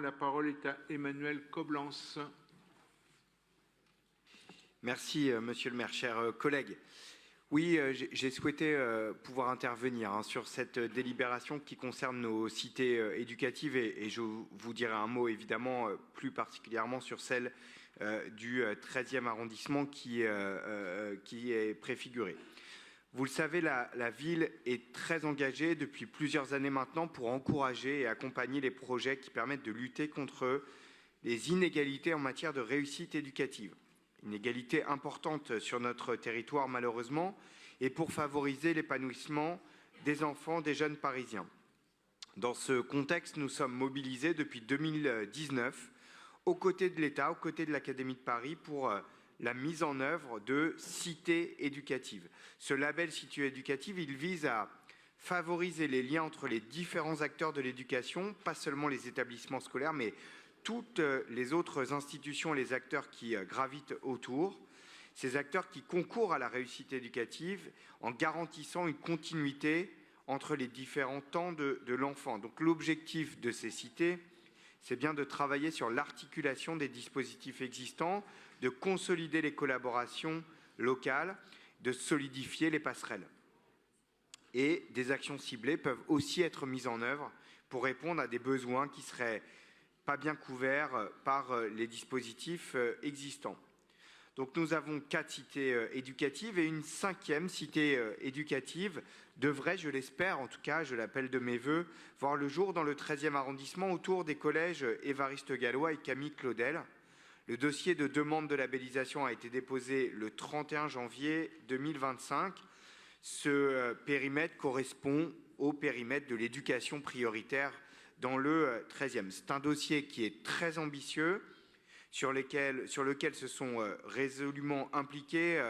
La parole est à Emmanuel Coblence. Merci, monsieur le maire, chers collègues. Oui, j'ai souhaité pouvoir intervenir sur cette délibération qui concerne nos cités éducatives et je vous dirai un mot évidemment plus particulièrement sur celle du 13e arrondissement qui est préfigurée. Vous le savez, la ville est très engagée depuis plusieurs années maintenant pour encourager et accompagner les projets qui permettent de lutter contre les inégalités en matière de réussite éducative. Une égalité importante sur notre territoire malheureusement, et pour favoriser l'épanouissement des enfants, des jeunes parisiens. Dans ce contexte, nous sommes mobilisés depuis 2019 aux côtés de l'État, aux côtés de l'Académie de Paris pour la mise en œuvre de cités éducatives. Ce label Cité éducative, il vise à favoriser les liens entre les différents acteurs de l'éducation, pas seulement les établissements scolaires, mais toutes les autres institutions et les acteurs qui gravitent autour, ces acteurs qui concourent à la réussite éducative en garantissant une continuité entre les différents temps de l'enfant. Donc l'objectif de ces cités, c'est bien de travailler sur l'articulation des dispositifs existants, de consolider les collaborations locales, de solidifier les passerelles. Et des actions ciblées peuvent aussi être mises en œuvre pour répondre à des besoins qui seraient pas bien couverts par les dispositifs existants. Donc nous avons 4 cités éducatives et une 5e cité éducative devrait, je l'espère, en tout cas je l'appelle de mes voeux, voir le jour dans le 13e arrondissement autour des collèges Évariste Galois et Camille Claudel. Le dossier de demande de labellisation a été déposé le 31 janvier 2025. Ce périmètre correspond au périmètre de l'éducation prioritaire dans le 13e. C'est un dossier qui est très ambitieux, sur lequel se sont résolument impliqués,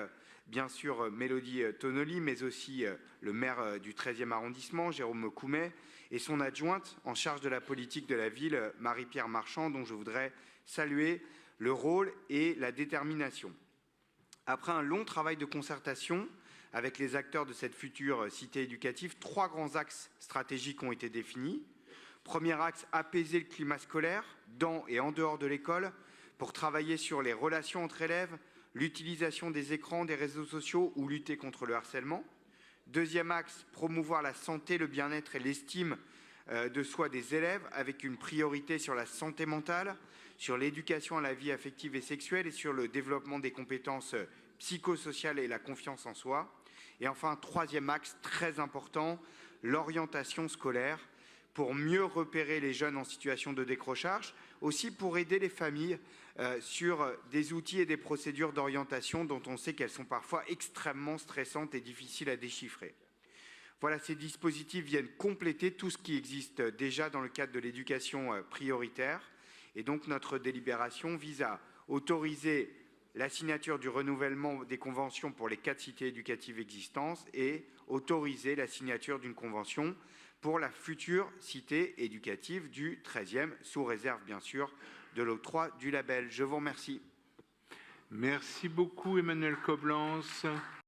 bien sûr, Mélodie Tonoli, mais aussi le maire du 13e arrondissement, Jérôme Coumet, et son adjointe en charge de la politique de la ville, Marie-Pierre Marchand, dont je voudrais saluer le rôle et la détermination. Après un long travail de concertation avec les acteurs de cette future cité éducative, 3 grands axes stratégiques ont été définis. Premier axe, apaiser le climat scolaire dans et en dehors de l'école pour travailler sur les relations entre élèves, l'utilisation des écrans, des réseaux sociaux ou lutter contre le harcèlement. Deuxième axe, promouvoir la santé, le bien-être et l'estime de soi des élèves avec une priorité sur la santé mentale, sur l'éducation à la vie affective et sexuelle et sur le développement des compétences psychosociales et la confiance en soi. Et enfin, troisième axe très important, l'orientation scolaire pour mieux repérer les jeunes en situation de décrochage, aussi pour aider les familles sur des outils et des procédures d'orientation dont on sait qu'elles sont parfois extrêmement stressantes et difficiles à déchiffrer. Voilà, ces dispositifs viennent compléter tout ce qui existe déjà dans le cadre de l'éducation prioritaire. Et donc notre délibération vise à autoriser la signature du renouvellement des conventions pour les 4 cités éducatives existantes et autoriser la signature d'une convention pour la future cité éducative du 13e, sous réserve bien sûr de l'octroi du label. Je vous remercie. Merci beaucoup Emmanuel Coblence.